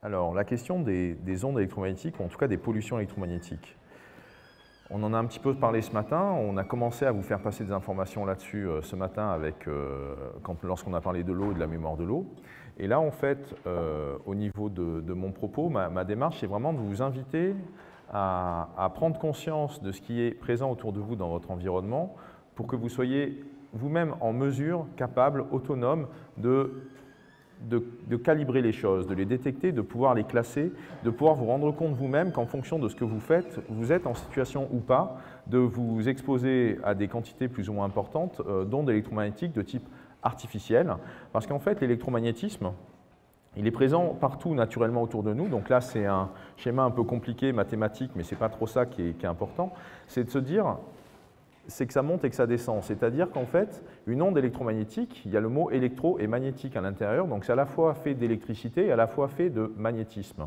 Alors, la question des ondes électromagnétiques, ou en tout cas des pollutions électromagnétiques. On en a un petit peu parlé ce matin, on a commencé à vous faire passer des informations là-dessus ce matin lorsqu'on a parlé de l'eau et de la mémoire de l'eau. Et là, en fait, au niveau de mon propos, ma démarche, c'est vraiment de vous inviter à prendre conscience de ce qui est présent autour de vous dans votre environnement pour que vous soyez vous-même en mesure, capable, autonome de calibrer les choses, de les détecter, de pouvoir les classer, de pouvoir vous rendre compte vous-même qu'en fonction de ce que vous faites, vous êtes en situation ou pas de vous exposer à des quantités plus ou moins importantes d'ondes électromagnétiques de type artificiel. Parce qu'en fait, l'électromagnétisme, il est présent partout naturellement autour de nous. Donc là, c'est un schéma un peu compliqué, mathématique, mais ce n'est pas trop ça qui est important. C'est de se dire, c'est que ça monte et que ça descend. C'est-à-dire qu'en fait, une onde électromagnétique, il y a le mot électro et magnétique à l'intérieur, donc c'est à la fois fait d'électricité et à la fois fait de magnétisme.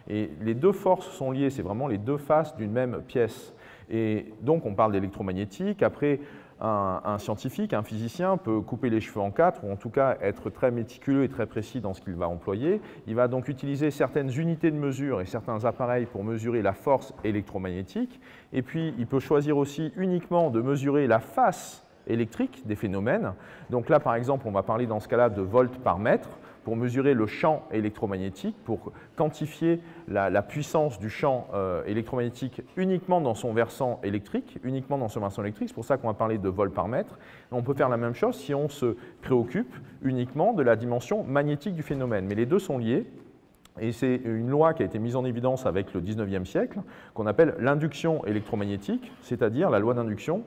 Et les deux forces sont liées, c'est vraiment les deux faces d'une même pièce. Et donc on parle d'électromagnétique, après un scientifique, un physicien peut couper les cheveux en quatre, ou en tout cas être très méticuleux et très précis dans ce qu'il va employer. Il va donc utiliser certaines unités de mesure et certains appareils pour mesurer la force électromagnétique. Et puis, il peut choisir aussi uniquement de mesurer la face électrique des phénomènes. Donc là, par exemple, on va parler dans ce cas-là de volts par mètre, pour mesurer le champ électromagnétique, pour quantifier la puissance du champ électromagnétique uniquement dans son versant électrique, C'est pour ça qu'on va parler de volts par mètre. Et on peut faire la même chose si on se préoccupe uniquement de la dimension magnétique du phénomène. Mais les deux sont liés. Et c'est une loi qui a été mise en évidence avec le 19e siècle, qu'on appelle l'induction électromagnétique, c'est-à-dire la loi d'induction.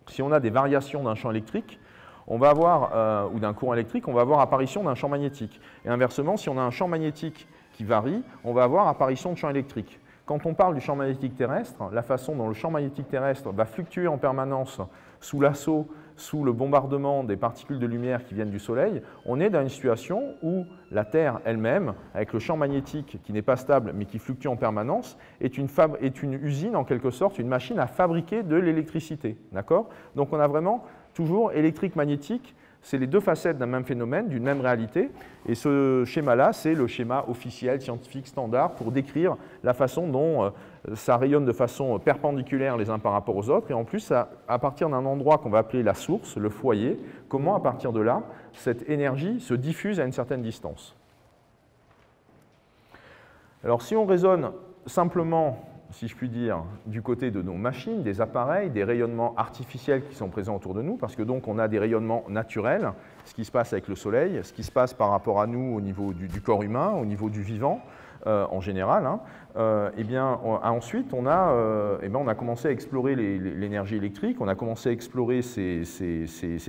Si on a des variations d'un champ électrique, on va avoir, ou d'un courant électrique, on va avoir apparition d'un champ magnétique. Et inversement, si on a un champ magnétique qui varie, on va avoir apparition de champ électrique. Quand on parle du champ magnétique terrestre, la façon dont le champ magnétique terrestre va fluctuer en permanence sous l'assaut, sous le bombardement des particules de lumière qui viennent du Soleil, on est dans une situation où la Terre elle-même, avec le champ magnétique qui n'est pas stable mais qui fluctue en permanence, est une usine en quelque sorte, une machine à fabriquer de l'électricité. D'accord ? Donc on a vraiment toujours électrique-magnétique, c'est les deux facettes d'un même phénomène, d'une même réalité. Et ce schéma-là, c'est le schéma officiel, scientifique, standard, pour décrire la façon dont ça rayonne de façon perpendiculaire les uns par rapport aux autres. Et en plus, à partir d'un endroit qu'on va appeler la source, le foyer, comment à partir de là, cette énergie se diffuse à une certaine distance. Alors si on raisonne simplement, si je puis dire, du côté de nos machines, des appareils, des rayonnements artificiels qui sont présents autour de nous, parce que donc on a des rayonnements naturels, ce qui se passe avec le Soleil, ce qui se passe par rapport à nous au niveau du corps humain, au niveau du vivant en général. Ensuite, on a commencé à explorer l'énergie électrique, on a commencé à explorer ces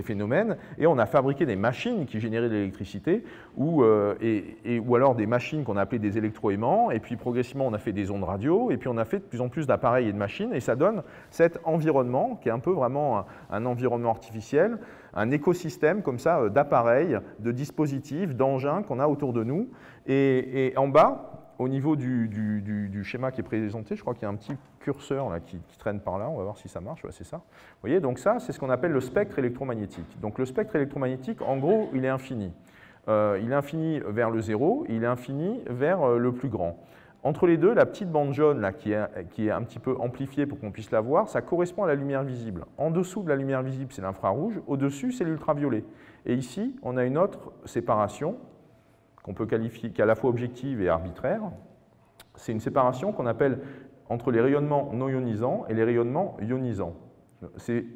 phénomènes, et on a fabriqué des machines qui généraient de l'électricité, ou alors des machines qu'on a appelées des électroaimants, et puis progressivement on a fait des ondes radio, et puis on a fait de plus en plus d'appareils et de machines, et ça donne cet environnement qui est un peu vraiment un environnement artificiel, un écosystème comme ça d'appareils, de dispositifs, d'engins qu'on a autour de nous. Et en bas, au niveau du schéma qui est présenté, je crois qu'il y a un petit curseur là, qui traîne par là, on va voir si ça marche, ouais, c'est ça. Vous voyez, donc ça, c'est ce qu'on appelle le spectre électromagnétique. Donc le spectre électromagnétique, en gros, il est infini. Il est infini vers le zéro, il est infini vers le plus grand. Entre les deux, la petite bande jaune là, qui est un petit peu amplifiée pour qu'on puisse la voir, ça correspond à la lumière visible. En dessous de la lumière visible, c'est l'infrarouge, au-dessus, c'est l'ultraviolet. Et ici, on a une autre séparation qu'on peut qualifier, qui est à la fois objective et arbitraire. C'est une séparation qu'on appelle entre les rayonnements non ionisants et les rayonnements ionisants. C'est,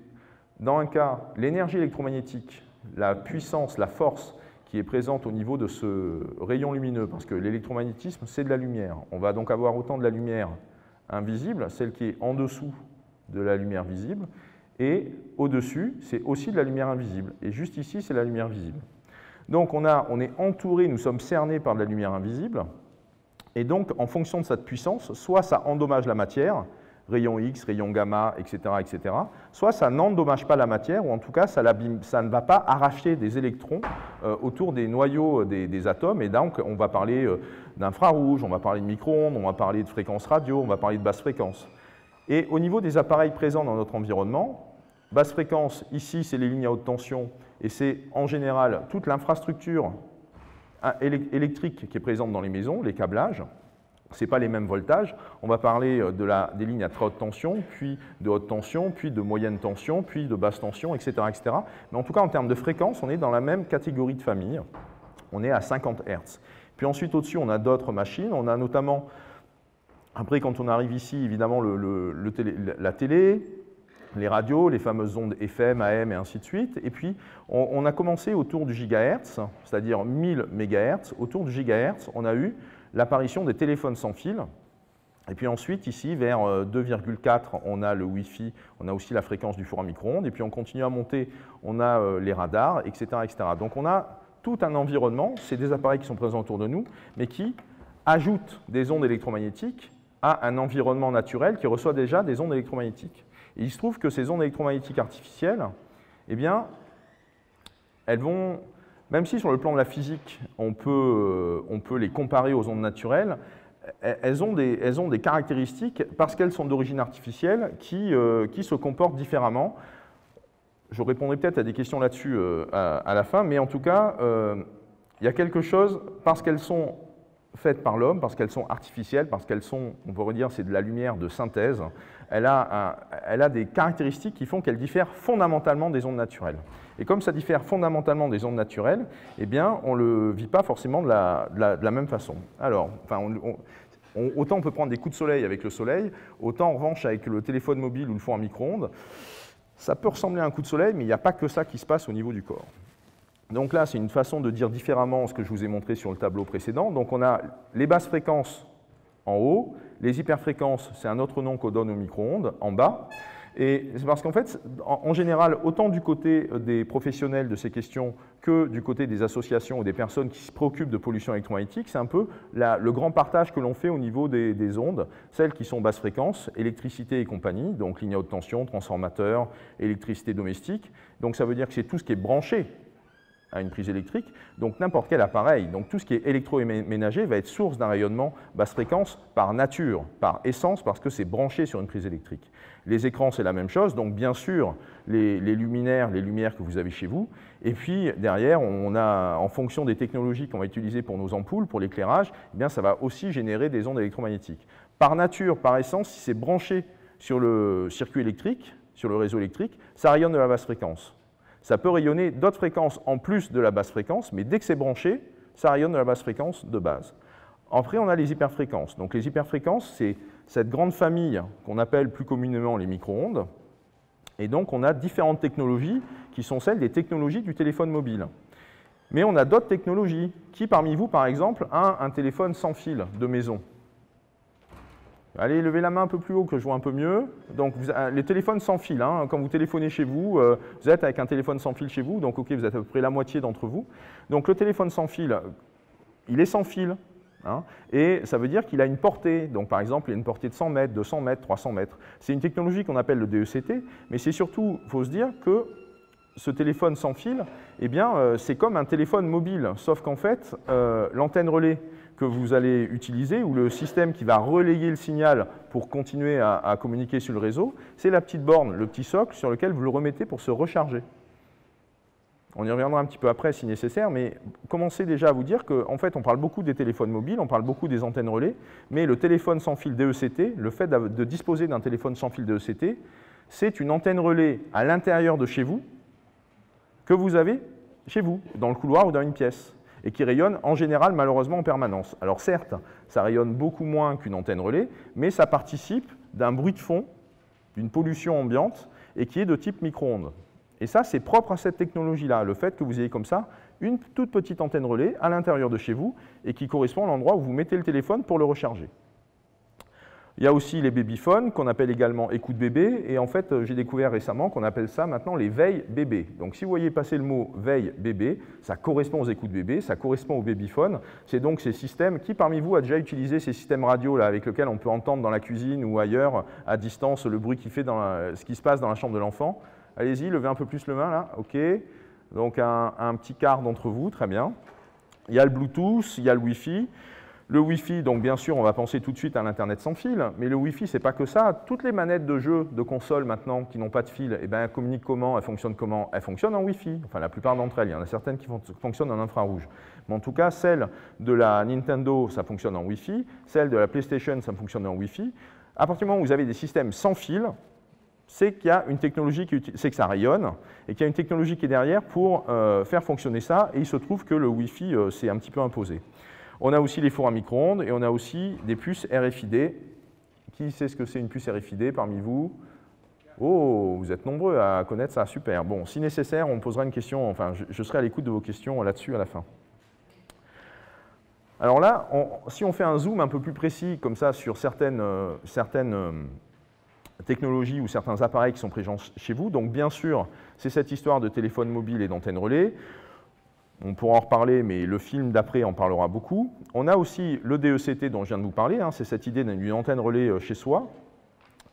dans un cas, l'énergie électromagnétique, la puissance, la force qui est présente au niveau de ce rayon lumineux, parce que l'électromagnétisme, c'est de la lumière. On va donc avoir autant de la lumière invisible, celle qui est en dessous de la lumière visible, et au-dessus, c'est aussi de la lumière invisible. Et juste ici, c'est la lumière visible. Donc on est entouré, nous sommes cernés par de la lumière invisible, et donc en fonction de cette puissance, soit ça endommage la matière, rayon X, rayon gamma, etc., soit ça n'endommage pas la matière, ou en tout cas ça ne va pas arracher des électrons autour des noyaux des atomes, et donc on va parler d'infrarouge, on va parler de micro-ondes, on va parler de fréquences radio, on va parler de basse fréquence. Et au niveau des appareils présents dans notre environnement, basse fréquence, ici c'est les lignes à haute tension, et c'est en général toute l'infrastructure électrique qui est présente dans les maisons, les câblages. Ce n'est pas les mêmes voltages. On va parler des lignes à très haute tension, puis de haute tension, puis de moyenne tension, puis de basse tension, etc., etc. Mais en tout cas, en termes de fréquence, on est dans la même catégorie de famille. On est à 50 Hz. Puis ensuite, au-dessus, on a d'autres machines. On a notamment, après, quand on arrive ici, évidemment, la télé, les radios, les fameuses ondes FM, AM et ainsi de suite. Et puis, on a commencé autour du gigahertz, c'est-à-dire 1000 MHz. Autour du gigahertz, on a eu l'apparition des téléphones sans fil. Et puis ensuite, ici, vers 2,4, on a le Wi-Fi, on a aussi la fréquence du four à micro-ondes. Et puis, on continue à monter, on a les radars, etc., etc. Donc, on a tout un environnement, c'est des appareils qui sont présents autour de nous, mais qui ajoutent des ondes électromagnétiques à un environnement naturel qui reçoit déjà des ondes électromagnétiques. Et il se trouve que ces ondes électromagnétiques artificielles, eh bien, elles vont, même si sur le plan de la physique, on peut les comparer aux ondes naturelles, elles ont des caractéristiques, parce qu'elles sont d'origine artificielle, qui se comportent différemment. Je répondrai peut-être à des questions là-dessus à la fin, mais en tout cas, il y a quelque chose, parce qu'elles sont faites par l'homme, parce qu'elles sont artificielles, parce qu'elles sont, on pourrait dire, c'est de la lumière de synthèse, elle a des caractéristiques qui font qu'elle diffère fondamentalement des ondes naturelles. Et comme ça diffère fondamentalement des ondes naturelles, eh bien, on ne le vit pas forcément de la même façon. Alors, autant on peut prendre des coups de soleil avec le soleil, autant en revanche avec le téléphone mobile ou le four à micro-ondes, ça peut ressembler à un coup de soleil, mais il n'y a pas que ça qui se passe au niveau du corps. Donc là, c'est une façon de dire différemment ce que je vous ai montré sur le tableau précédent. Donc on a les basses fréquences en haut, les hyperfréquences, c'est un autre nom qu'on donne au micro-ondes, en bas. Et c'est parce qu'en fait, en général, autant du côté des professionnels de ces questions que du côté des associations ou des personnes qui se préoccupent de pollution électromagnétique, c'est un peu le grand partage que l'on fait au niveau des ondes, celles qui sont basse fréquence, électricité et compagnie, donc ligne à haute tension, transformateur, électricité domestique. Donc ça veut dire que c'est tout ce qui est branché à une prise électrique, donc n'importe quel appareil. Donc tout ce qui est électroménager va être source d'un rayonnement basse fréquence par nature, par essence, parce que c'est branché sur une prise électrique. Les écrans, c'est la même chose, donc bien sûr, les luminaires, les lumières que vous avez chez vous, et puis derrière, on a, en fonction des technologies qu'on va utiliser pour nos ampoules, pour l'éclairage, eh bien ça va aussi générer des ondes électromagnétiques. Par nature, par essence, si c'est branché sur le circuit électrique, sur le réseau électrique, ça rayonne de la basse fréquence. Ça peut rayonner d'autres fréquences en plus de la basse fréquence, mais dès que c'est branché, ça rayonne de la basse fréquence de base. Après, on a les hyperfréquences. Donc les hyperfréquences, c'est cette grande famille qu'on appelle plus communément les micro-ondes. Et donc on a différentes technologies qui sont celles des technologies du téléphone mobile. Mais on a d'autres technologies. Qui parmi vous, par exemple, a un téléphone sans fil de maison? Allez, levez la main un peu plus haut que je vois un peu mieux. Donc, les téléphones sans fil, hein, quand vous téléphonez chez vous, vous êtes avec un téléphone sans fil chez vous, donc ok, vous êtes à peu près la moitié d'entre vous. Donc, le téléphone sans fil, il est sans fil, hein, et ça veut dire qu'il a une portée. Donc, par exemple, il a une portée de 100 mètres, 200 mètres, 300 mètres. C'est une technologie qu'on appelle le DECT, mais c'est surtout, il faut se dire que ce téléphone sans fil, eh bien, c'est comme un téléphone mobile, sauf qu'en fait, l'antenne relais que vous allez utiliser, ou le système qui va relayer le signal pour continuer à communiquer sur le réseau, c'est la petite borne, le petit socle sur lequel vous le remettez pour se recharger. On y reviendra un petit peu après si nécessaire, mais commencez déjà à vous dire qu'en fait, on parle beaucoup des téléphones mobiles, on parle beaucoup des antennes relais, mais le téléphone sans fil DECT, le fait de disposer d'un téléphone sans fil DECT, c'est une antenne relais à l'intérieur de chez vous, que vous avez chez vous, dans le couloir ou dans une pièce, et qui rayonne en général malheureusement en permanence. Alors certes, ça rayonne beaucoup moins qu'une antenne relais, mais ça participe d'un bruit de fond, d'une pollution ambiante, et qui est de type micro-ondes. Et ça, c'est propre à cette technologie-là, le fait que vous ayez comme ça une toute petite antenne relais à l'intérieur de chez vous, et qui correspond à l'endroit où vous mettez le téléphone pour le recharger. Il y a aussi les babyphones, qu'on appelle également écoute bébé, et en fait, j'ai découvert récemment qu'on appelle ça maintenant les veilles bébés. Donc si vous voyez passer le mot veille bébé, ça correspond aux écoutes bébés, ça correspond aux babyphones. C'est donc ces systèmes, qui parmi vous a déjà utilisé ces systèmes radio là, avec lesquels on peut entendre dans la cuisine ou ailleurs, à distance, le bruit qui fait ce qui se passe dans la chambre de l'enfant? Allez-y, levez un peu plus le main là, ok. Donc un petit quart d'entre vous, très bien. Il y a le Bluetooth, il y a le Wi-Fi. Le Wi-Fi, donc bien sûr, on va penser tout de suite à l'Internet sans fil, mais le Wi-Fi, c'est pas que ça. Toutes les manettes de jeux, de consoles maintenant, qui n'ont pas de fil, eh ben, elles communiquent comment? Elles fonctionnent comment? Elles fonctionnent en Wi-Fi. Enfin, la plupart d'entre elles. Il y en a certaines qui fonctionnent en infrarouge. Mais en tout cas, celle de la Nintendo, ça fonctionne en Wi-Fi. Celle de la PlayStation, ça fonctionne en Wi-Fi. À partir du moment où vous avez des systèmes sans fil, c'est qu'il y a une technologie c'est que ça rayonne et qu'il y a une technologie qui est derrière pour faire fonctionner ça. Et il se trouve que le Wi-Fi s'est un petit peu imposé. On a aussi les fours à micro-ondes et on a aussi des puces RFID. Qui sait ce que c'est une puce RFID parmi vous? Oh, vous êtes nombreux à connaître ça, super. Bon, si nécessaire, on posera une question, enfin, je serai à l'écoute de vos questions là-dessus à la fin. Alors là, si on fait un zoom un peu plus précis, comme ça, sur certaines technologies ou certains appareils qui sont présents chez vous, donc bien sûr, c'est cette histoire de téléphone mobile et d'antenne relais. On pourra en reparler, mais le film d'après en parlera beaucoup. On a aussi le DECT dont je viens de vous parler, hein, c'est cette idée d'une antenne relais chez soi.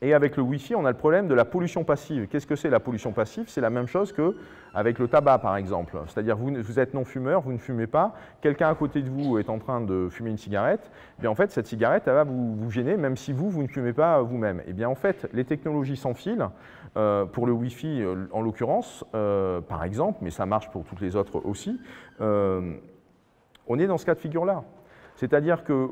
Et avec le Wi-Fi, on a le problème de la pollution passive. Qu'est-ce que c'est la pollution passive? C'est la même chose qu'avec le tabac, par exemple. C'est-à-dire, vous êtes non-fumeur, vous ne fumez pas, quelqu'un à côté de vous est en train de fumer une cigarette, et bien en fait, cette cigarette, elle va vous gêner, même si vous ne fumez pas vous-même. Et bien en fait, les technologies sans fil, pour le Wi-Fi en l'occurrence, par exemple, mais ça marche pour toutes les autres aussi, on est dans ce cas de figure-là. C'est-à-dire que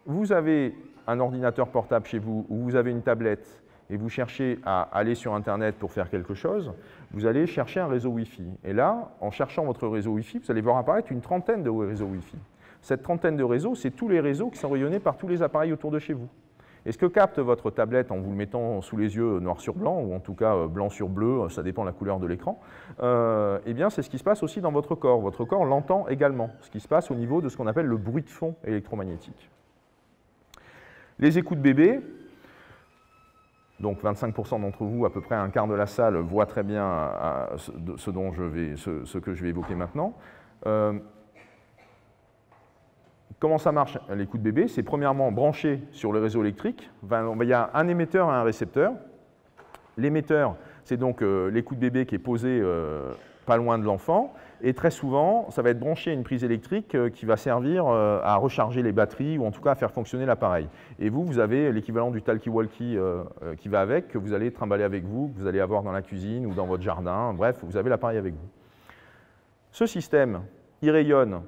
vous avez un ordinateur portable chez vous, ou vous avez une tablette, et vous cherchez à aller sur Internet pour faire quelque chose, vous allez chercher un réseau Wi-Fi. Et là, en cherchant votre réseau Wi-Fi, vous allez voir apparaître une trentaine de réseaux Wi-Fi. Cette trentaine de réseaux, c'est tous les réseaux qui sont rayonnés par tous les appareils autour de chez vous. Et ce que capte votre tablette en vous le mettant sous les yeux noir sur blanc, ou en tout cas blanc sur bleu, ça dépend de la couleur de l'écran, eh bien c'est ce qui se passe aussi dans votre corps. Votre corps l'entend également, ce qui se passe au niveau de ce qu'on appelle le bruit de fond électromagnétique. Les écoutes bébés, donc 25% d'entre vous, à peu près un quart de la salle, voient très bien ce que je vais évoquer maintenant. Comment ça marche l'écoute bébé? C'est premièrement branché sur le réseau électrique. Il y a un émetteur et un récepteur. L'émetteur, c'est donc l'écoute bébé qui est posé pas loin de l'enfant. Et très souvent, ça va être branché à une prise électrique qui va servir à recharger les batteries ou en tout cas à faire fonctionner l'appareil. Et vous avez l'équivalent du talkie-walkie qui va avec, que vous allez trimballer avec vous, que vous allez avoir dans la cuisine ou dans votre jardin. Bref, vous avez l'appareil avec vous. Ce système, il rayonne.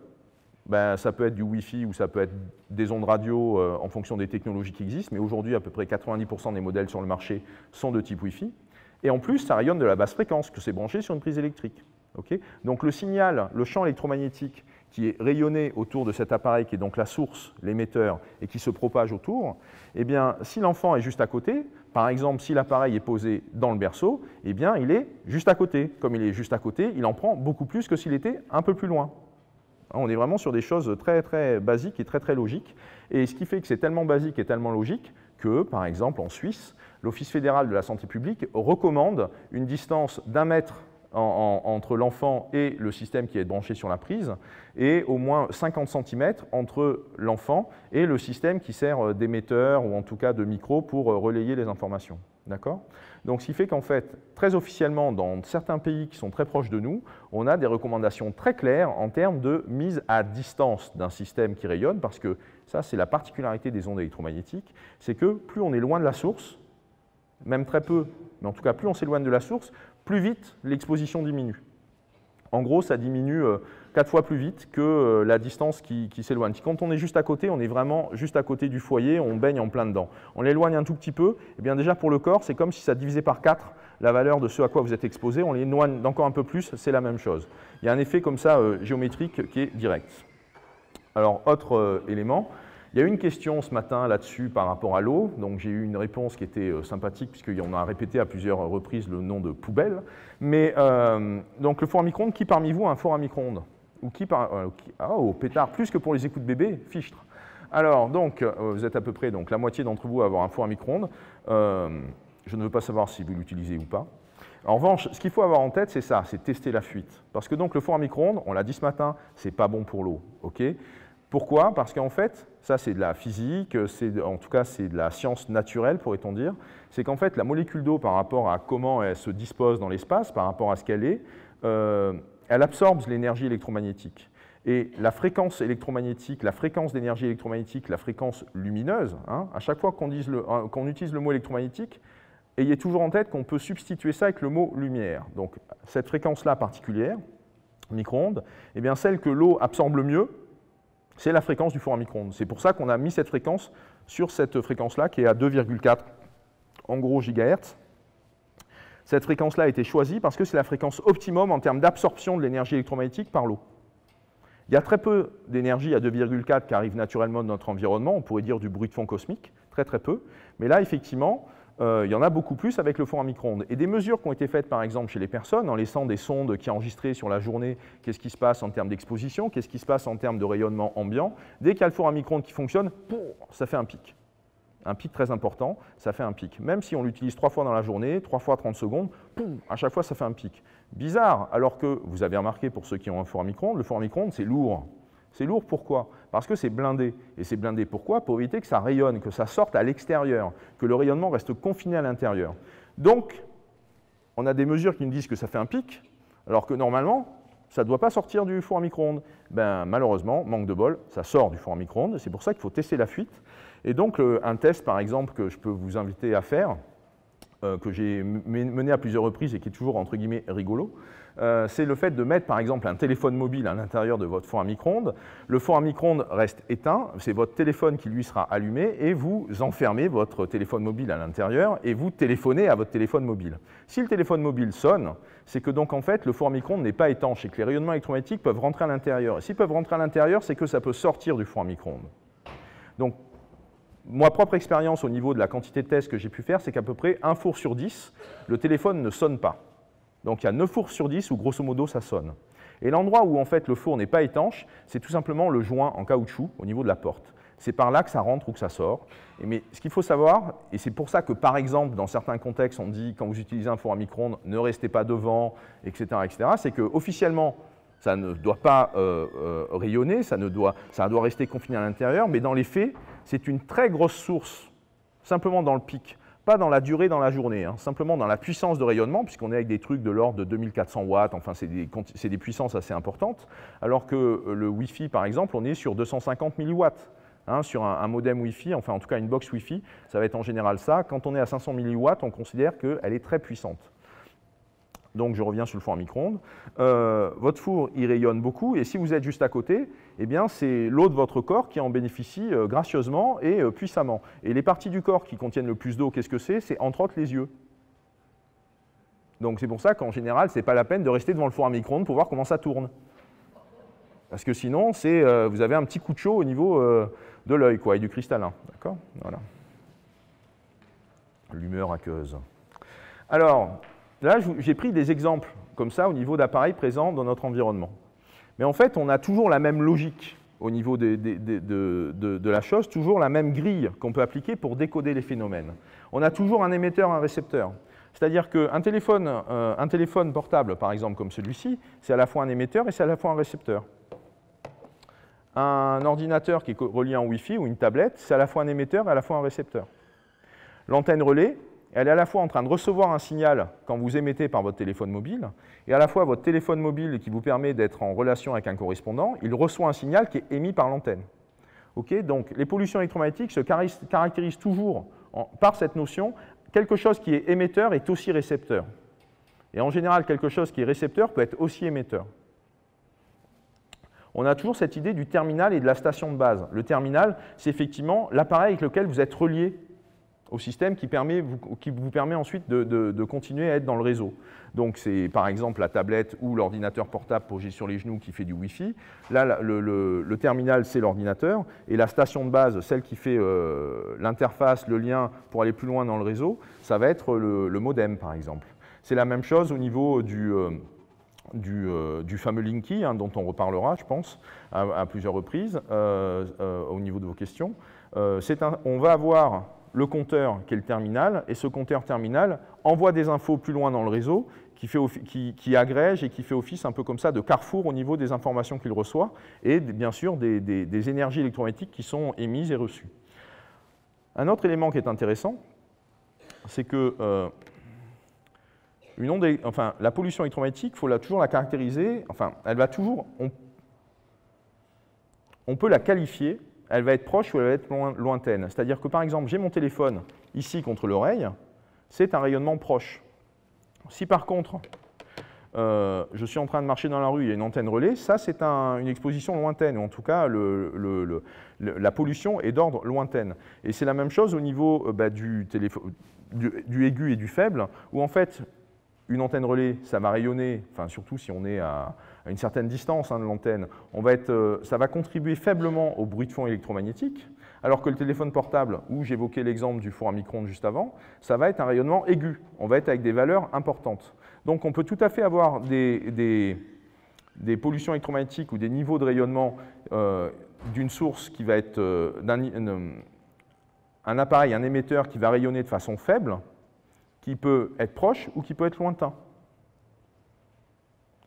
Ben, ça peut être du Wi-Fi ou ça peut être des ondes radio en fonction des technologies qui existent. Mais aujourd'hui, à peu près 90% des modèles sur le marché sont de type Wi-Fi. Et en plus, ça rayonne de la basse fréquence, que c'est branché sur une prise électrique. Okay. Donc le signal, le champ électromagnétique qui est rayonné autour de cet appareil, qui est donc la source, l'émetteur, et qui se propage autour, eh bien, si l'enfant est juste à côté, par exemple, si l'appareil est posé dans le berceau, eh bien, il est juste à côté. Comme il est juste à côté, il en prend beaucoup plus que s'il était un peu plus loin. On est vraiment sur des choses très, très basiques et très, très logiques. Et ce qui fait que c'est tellement basique et tellement logique que, par exemple, en Suisse, l'Office fédéral de la santé publique recommande une distance d'1 mètre entre l'enfant et le système qui est branché sur la prise, et au moins 50 cm entre l'enfant et le système qui sert d'émetteur ou en tout cas de micro pour relayer les informations. D'accord ? Donc, ce qui fait qu'en fait, très officiellement, dans certains pays qui sont très proches de nous, on a des recommandations très claires en termes de mise à distance d'un système qui rayonne, parce que ça, c'est la particularité des ondes électromagnétiques, c'est que plus on est loin de la source, même très peu, mais en tout cas, plus on s'éloigne de la source, plus vite l'exposition diminue. En gros, ça diminue 4 fois plus vite que la distance qui s'éloigne. Quand on est juste à côté, on est vraiment juste à côté du foyer, on baigne en plein dedans. On l'éloigne un tout petit peu, et bien déjà pour le corps, c'est comme si ça divisait par 4 la valeur de ce à quoi vous êtes exposé, on l'éloigne d'encore un peu plus, c'est la même chose. Il y a un effet comme ça géométrique qui est direct. Alors, autre élément, il y a eu une question ce matin là-dessus par rapport à l'eau, donc j'ai eu une réponse qui était sympathique puisqu'on a répété à plusieurs reprises le nom de poubelle. Mais donc le four à micro-ondes, qui parmi vous a un four à micro-ondes? Ou oh, pétard, plus que pour les écoutes bébés, fichtre. Alors donc, vous êtes à peu près donc, la moitié d'entre vous à avoir un four à micro-ondes. Je ne veux pas savoir si vous l'utilisez ou pas. En revanche, ce qu'il faut avoir en tête, c'est ça, c'est tester la fuite. Parce que donc le four à micro-ondes, on l'a dit ce matin, c'est pas bon pour l'eau. Okay ? Pourquoi? Parce qu'en fait, ça c'est de la physique, en tout cas c'est de la science naturelle, pourrait-on dire, c'est qu'en fait la molécule d'eau par rapport à comment elle se dispose dans l'espace, par rapport à ce qu'elle est, elle absorbe l'énergie électromagnétique. Et la fréquence électromagnétique, la fréquence d'énergie électromagnétique, la fréquence lumineuse, hein, à chaque fois qu'on utilise le mot électromagnétique, ayez toujours en tête qu'on peut substituer ça avec le mot lumière. Donc cette fréquence-là particulière, micro-ondes, eh bien celle que l'eau absorbe le mieux, c'est la fréquence du four à micro-ondes. C'est pour ça qu'on a mis cette fréquence sur cette fréquence-là qui est à 2,4 en gros gigahertz. Cette fréquence-là a été choisie parce que c'est la fréquence optimum en termes d'absorption de l'énergie électromagnétique par l'eau. Il y a très peu d'énergie à 2,4 qui arrive naturellement de notre environnement, on pourrait dire du bruit de fond cosmique, très très peu. Mais là, effectivement, il y en a beaucoup plus avec le four à micro-ondes. Et des mesures qui ont été faites, par exemple, chez les personnes, en laissant des sondes qui enregistraient sur la journée qu'est-ce qui se passe en termes d'exposition, qu'est-ce qui se passe en termes de rayonnement ambiant, dès qu'il y a le four à micro-ondes qui fonctionne, ça fait un pic. Un pic très important, ça fait un pic. Même si on l'utilise 3 fois dans la journée, 3 fois 30 secondes, à chaque fois, ça fait un pic. Bizarre, alors que, vous avez remarqué pour ceux qui ont un four à micro-ondes, le four à micro-ondes, c'est lourd. C'est lourd pourquoi? Parce que c'est blindé. Et c'est blindé pourquoi? Pour éviter que ça rayonne, que ça sorte à l'extérieur, que le rayonnement reste confiné à l'intérieur. Donc, on a des mesures qui nous disent que ça fait un pic, alors que normalement, ça ne doit pas sortir du four à micro-ondes. Ben, malheureusement, manque de bol, ça sort du four à micro-ondes. C'est pour ça qu'il faut tester la fuite. Et donc, un test, par exemple, que je peux vous inviter à faire, que j'ai mené à plusieurs reprises et qui est toujours, entre guillemets, rigolo, c'est le fait de mettre, par exemple, un téléphone mobile à l'intérieur de votre four à micro-ondes. Le four à micro-ondes reste éteint, c'est votre téléphone qui, lui, sera allumé, et vous enfermez votre téléphone mobile à l'intérieur et vous téléphonez à votre téléphone mobile. Si le téléphone mobile sonne, c'est que donc, en fait, le four à micro-ondes n'est pas étanche et que les rayonnements électromagnétiques peuvent rentrer à l'intérieur. Et s'ils peuvent rentrer à l'intérieur, c'est que ça peut sortir du four à micro-ondes. Donc, ma propre expérience au niveau de la quantité de tests que j'ai pu faire, c'est qu'à peu près 1 four sur 10, le téléphone ne sonne pas. Donc il y a 9 fours sur 10 où grosso modo ça sonne. Et l'endroit où en fait le four n'est pas étanche, c'est tout simplement le joint en caoutchouc au niveau de la porte. C'est par là que ça rentre ou que ça sort. Mais ce qu'il faut savoir, et c'est pour ça que par exemple dans certains contextes on dit quand vous utilisez un four à micro-ondes, ne restez pas devant, etc., c'est qu'officiellement ça ne doit pas rayonner, ça doit rester confiné à l'intérieur, mais dans les faits, c'est une très grosse source, simplement dans le pic, pas dans la durée dans la journée, hein, simplement dans la puissance de rayonnement, puisqu'on est avec des trucs de l'ordre de 2400 watts, enfin c'est des puissances assez importantes, alors que le Wi-Fi, par exemple, on est sur 250 milliwatts. Hein, sur un modem Wi-Fi, enfin en tout cas une box Wi-Fi, ça va être en général ça. Quand on est à 500 milliwatts, on considère qu'elle est très puissante. Donc je reviens sur le four à micro-ondes. Votre four, il rayonne beaucoup, et si vous êtes juste à côté, eh bien c'est l'eau de votre corps qui en bénéficie gracieusement et puissamment. Et les parties du corps qui contiennent le plus d'eau, qu'est-ce que c'est? C'est entre autres les yeux. Donc c'est pour ça qu'en général, ce n'est pas la peine de rester devant le four à micro-ondes pour voir comment ça tourne. Parce que sinon, vous avez un petit coup de chaud au niveau de l'œil et du cristallin. D'accord? Voilà. L'humeur aqueuse. Alors, là, j'ai pris des exemples comme ça au niveau d'appareils présents dans notre environnement. Mais en fait, on a toujours la même logique au niveau de la chose, toujours la même grille qu'on peut appliquer pour décoder les phénomènes. On a toujours un émetteur, un récepteur. C'est-à-dire qu'un téléphone portable, par exemple, comme celui-ci, c'est à la fois un émetteur et c'est à la fois un récepteur. Un ordinateur qui est relié en Wi-Fi ou une tablette, c'est à la fois un émetteur et à la fois un récepteur. L'antenne relais, elle est à la fois en train de recevoir un signal quand vous émettez par votre téléphone mobile, et à la fois votre téléphone mobile qui vous permet d'être en relation avec un correspondant, il reçoit un signal qui est émis par l'antenne. Okay, donc les pollutions électromagnétiques se caractérisent toujours par cette notion, quelque chose qui est émetteur est aussi récepteur. Et en général, quelque chose qui est récepteur peut être aussi émetteur. On a toujours cette idée du terminal et de la station de base. Le terminal, c'est effectivement l'appareil avec lequel vous êtes relié au système qui vous permet ensuite de continuer à être dans le réseau. Donc c'est par exemple la tablette ou l'ordinateur portable posé sur les genoux qui fait du Wi-Fi. Là, le terminal, c'est l'ordinateur, et la station de base, celle qui fait l'interface, le lien pour aller plus loin dans le réseau, ça va être le modem, par exemple. C'est la même chose au niveau du fameux Linky, hein, dont on reparlera, je pense, à plusieurs reprises, au niveau de vos questions. On va avoir le compteur qui est le terminal, et ce compteur terminal envoie des infos plus loin dans le réseau, qui agrège et qui fait office un peu comme ça de carrefour au niveau des informations qu'il reçoit, et bien sûr des énergies électromagnétiques qui sont émises et reçues. Un autre élément qui est intéressant, c'est que la pollution électromagnétique, il faut toujours la caractériser, enfin, elle va toujours... on peut la qualifier, elle va être proche ou elle va être lointaine. C'est-à-dire que par exemple, j'ai mon téléphone ici contre l'oreille, c'est un rayonnement proche. Si par contre, je suis en train de marcher dans la rue, il y a une antenne relais, ça c'est une exposition lointaine, ou en tout cas la pollution est d'ordre lointaine. Et c'est la même chose au niveau du aigu et du faible, où en fait, une antenne relais, ça va rayonner, enfin surtout si on est à une certaine distance de l'antenne, ça va contribuer faiblement au bruit de fond électromagnétique, alors que le téléphone portable, où j'évoquais l'exemple du four à micro-ondes juste avant, ça va être un rayonnement aigu, on va être avec des valeurs importantes. Donc on peut tout à fait avoir des pollutions électromagnétiques ou des niveaux de rayonnement d'une source qui va être un appareil, un émetteur qui va rayonner de façon faible, qui peut être proche ou qui peut être lointain.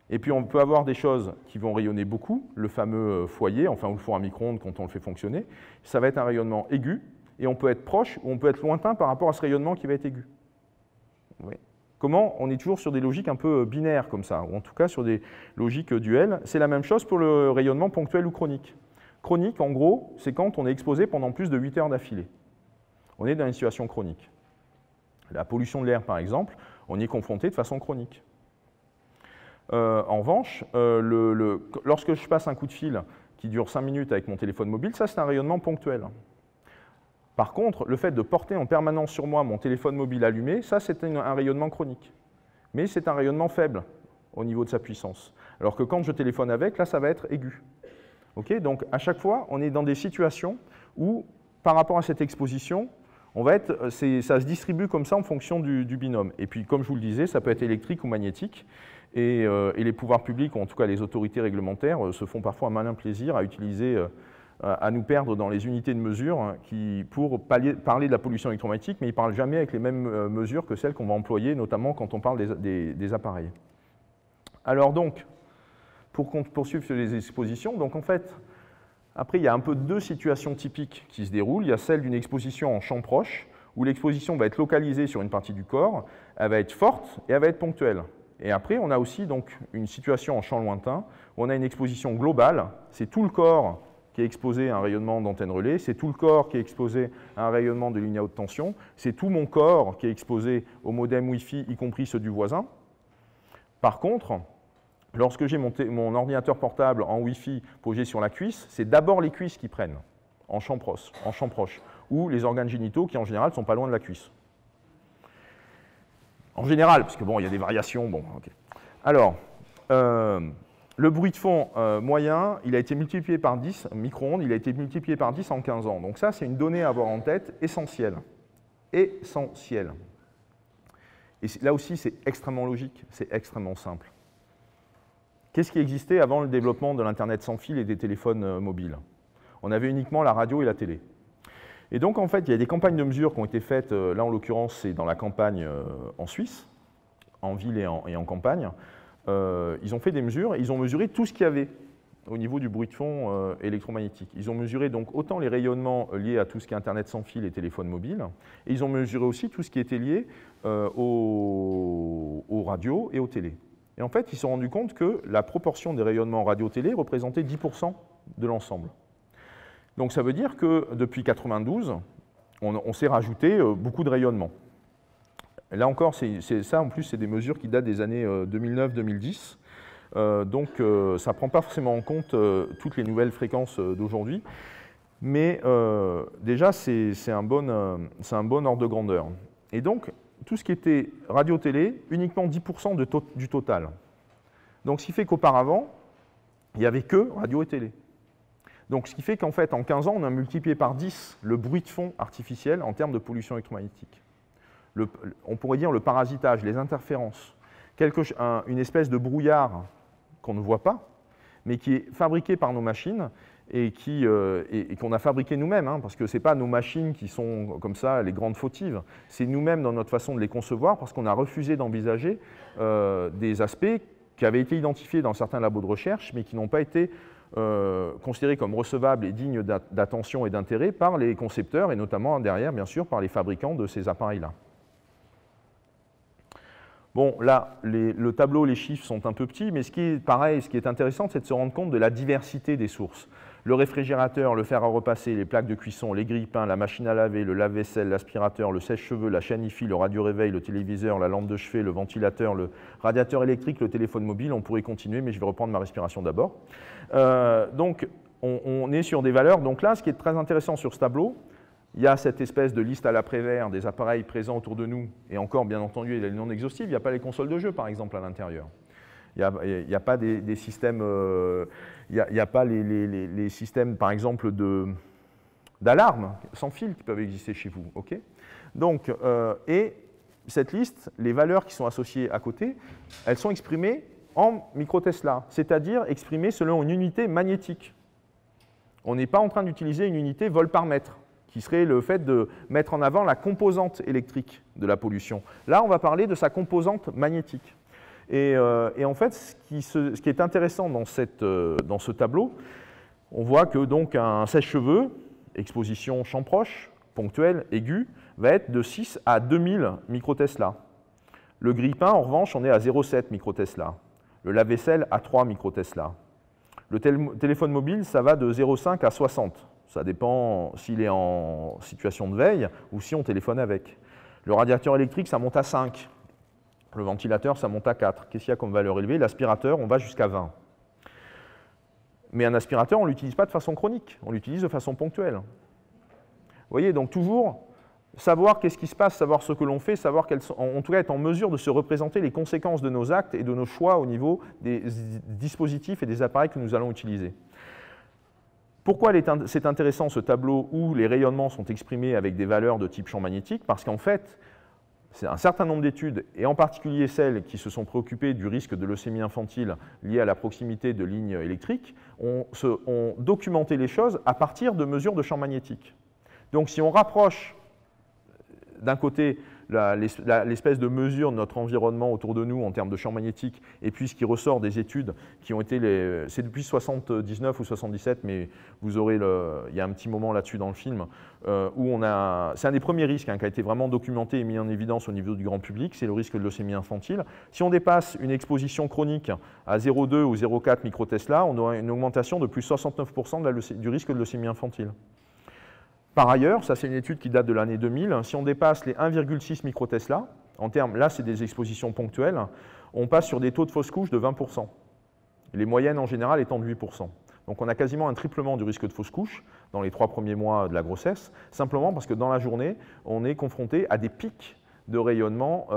Et puis on peut avoir des choses qui vont rayonner beaucoup, le fameux foyer, enfin ou le four à micro-ondes quand on le fait fonctionner, ça va être un rayonnement aigu, et on peut être proche ou on peut être lointain par rapport à ce rayonnement qui va être aigu. Oui. Comment? On est toujours sur des logiques un peu binaires comme ça, ou en tout cas sur des logiques duelles. C'est la même chose pour le rayonnement ponctuel ou chronique. Chronique, en gros, c'est quand on est exposé pendant plus de 8 heures d'affilée. On est dans une situation chronique. La pollution de l'air, par exemple, on y est confronté de façon chronique. En revanche, lorsque je passe un coup de fil qui dure 5 minutes avec mon téléphone mobile, ça c'est un rayonnement ponctuel. Par contre, le fait de porter en permanence sur moi mon téléphone mobile allumé, ça c'est un rayonnement chronique. Mais c'est un rayonnement faible au niveau de sa puissance. Alors que quand je téléphone avec, là ça va être aigu. Okay, donc à chaque fois, on est dans des situations où, par rapport à cette exposition, ça se distribue comme ça en fonction du binôme. Et puis, comme je vous le disais, ça peut être électrique ou magnétique. Et les pouvoirs publics, ou en tout cas les autorités réglementaires, se font parfois un malin plaisir à nous perdre dans les unités de mesure pour parler de la pollution électromagnétique, mais ils ne parlent jamais avec les mêmes mesures que celles qu'on va employer, notamment quand on parle des appareils. Alors donc, pour poursuivre sur les expositions, donc en fait, après, il y a un peu deux situations typiques qui se déroulent. Il y a celle d'une exposition en champ proche, où l'exposition va être localisée sur une partie du corps, elle va être forte et elle va être ponctuelle. Et après, on a aussi donc une situation en champ lointain, où on a une exposition globale, c'est tout le corps qui est exposé à un rayonnement d'antenne relais, c'est tout le corps qui est exposé à un rayonnement de ligne à haute tension, c'est tout mon corps qui est exposé au modem Wi-Fi, y compris ceux du voisin. Par contre, lorsque j'ai mon ordinateur portable en Wi-Fi posé sur la cuisse, c'est d'abord les cuisses qui prennent, en champ proche, ou les organes génitaux qui, en général, ne sont pas loin de la cuisse. En général, parce que bon, il y a des variations. Bon, okay. Alors, le bruit de fond moyen, il a été multiplié par 10, micro-ondes, il a été multiplié par 10 en 15 ans. Donc ça, c'est une donnée à avoir en tête, essentielle. Essentielle. Et là aussi, c'est extrêmement logique, c'est extrêmement simple. Qu'est-ce qui existait avant le développement de l'Internet sans fil et des téléphones mobiles? On avait uniquement la radio et la télé. Et donc, en fait, il y a des campagnes de mesure qui ont été faites, là en l'occurrence, c'est dans la campagne en Suisse, en ville et en campagne. Ils ont fait des mesures, et ils ont mesuré tout ce qu'il y avait au niveau du bruit de fond électromagnétique. Ils ont mesuré donc autant les rayonnements liés à tout ce qui est Internet sans fil et téléphone mobile, et ils ont mesuré aussi tout ce qui était lié aux radios et aux télés. Et en fait, ils se sont rendus compte que la proportion des rayonnements radio-télé représentait 10% de l'ensemble. Donc ça veut dire que depuis 1992, on s'est rajouté beaucoup de rayonnements. Là encore, ça en plus, c'est des mesures qui datent des années 2009-2010. Donc ça ne prend pas forcément en compte toutes les nouvelles fréquences d'aujourd'hui. Mais déjà, c'est un bon ordre de grandeur. Et donc, tout ce qui était radio-télé, uniquement 10% du total. Donc ce qui fait qu'auparavant, il n'y avait que radio et télé. Donc, ce qui fait qu'en fait, en 15 ans, on a multiplié par 10 le bruit de fond artificiel en termes de pollution électromagnétique. On pourrait dire le parasitage, les interférences, une espèce de brouillard qu'on ne voit pas, mais qui est fabriqué par nos machines et qu'on a fabriqué nous-mêmes, hein, parce que ce n'est pas nos machines qui sont comme ça les grandes fautives, c'est nous-mêmes dans notre façon de les concevoir, parce qu'on a refusé d'envisager des aspects qui avaient été identifiés dans certains labos de recherche, mais qui n'ont pas été considérés comme recevables et dignes d'attention et d'intérêt par les concepteurs, et notamment derrière, bien sûr, par les fabricants de ces appareils-là. Bon, là, le tableau, les chiffres sont un peu petits, mais ce qui est pareil, ce qui est intéressant, c'est de se rendre compte de la diversité des sources. Le réfrigérateur, le fer à repasser, les plaques de cuisson, les grille-pains, la machine à laver, le lave-vaisselle, l'aspirateur, le sèche-cheveux, la chaîne hi-fi, le radio-réveil, le téléviseur, la lampe de chevet, le ventilateur, le radiateur électrique, le téléphone mobile. On pourrait continuer, mais je vais reprendre ma respiration d'abord. Donc, on est sur des valeurs. Donc là, ce qui est très intéressant sur ce tableau, il y a cette espèce de liste à l'après-vert des appareils présents autour de nous, et encore, bien entendu, il est non exhaustif. Il n'y a pas les consoles de jeux, par exemple, à l'intérieur. Il n'y a pas des systèmes, il n'y a pas les systèmes, par exemple, d'alarme sans fil qui peuvent exister chez vous. Okay, donc, et cette liste, les valeurs qui sont associées à côté, elles sont exprimées en microtesla, c'est-à-dire exprimées selon une unité magnétique. On n'est pas en train d'utiliser une unité vol par mètre, qui serait le fait de mettre en avant la composante électrique de la pollution. Là, on va parler de sa composante magnétique. Et en fait, ce qui est intéressant dans ce tableau, on voit que donc un sèche-cheveux, exposition champ proche, ponctuelle, aiguë, va être de 6 à 2000 microtesla. Le grille-pain, en revanche, on est à 0,7 microtesla. Le lave-vaisselle à 3 microtesla. Le téléphone mobile, ça va de 0,5 à 60. Ça dépend s'il est en situation de veille ou si on téléphone avec. Le radiateur électrique, ça monte à 5. Le ventilateur, ça monte à 4. Qu'est-ce qu'il y a comme valeur élevée? L'aspirateur, on va jusqu'à 20. Mais un aspirateur, on ne l'utilise pas de façon chronique, on l'utilise de façon ponctuelle. Vous voyez, donc toujours savoir qu'est-ce qui se passe, savoir ce que l'on fait, savoir en tout cas être en mesure de se représenter les conséquences de nos actes et de nos choix au niveau des dispositifs et des appareils que nous allons utiliser. Pourquoi c'est intéressant ce tableau où les rayonnements sont exprimés avec des valeurs de type champ magnétique? Parce qu'en fait, c'est un certain nombre d'études, et en particulier celles qui se sont préoccupées du risque de leucémie infantile lié à la proximité de lignes électriques, ont documenté les choses à partir de mesures de champ magnétique. Donc si on rapproche d'un côté l'espèce de mesure de notre environnement autour de nous en termes de champ magnétique, et puis ce qui ressort des études qui ont été, c'est depuis 79 ou 77, mais vous aurez, il y a un petit moment là-dessus dans le film, où c'est un des premiers risques qui a été vraiment documenté et mis en évidence au niveau du grand public, c'est le risque de leucémie infantile. Si on dépasse une exposition chronique à 0,2 ou 0,4 microtesla, on aura une augmentation de plus 69% du risque de leucémie infantile. Par ailleurs, ça c'est une étude qui date de l'année 2000, si on dépasse les 1,6 microtesla, en termes, là c'est des expositions ponctuelles, on passe sur des taux de fausse couche de 20%. Les moyennes en général étant de 8%. Donc on a quasiment un triplement du risque de fausse couche dans les 3 premiers mois de la grossesse, simplement parce que dans la journée, on est confronté à des pics de rayonnement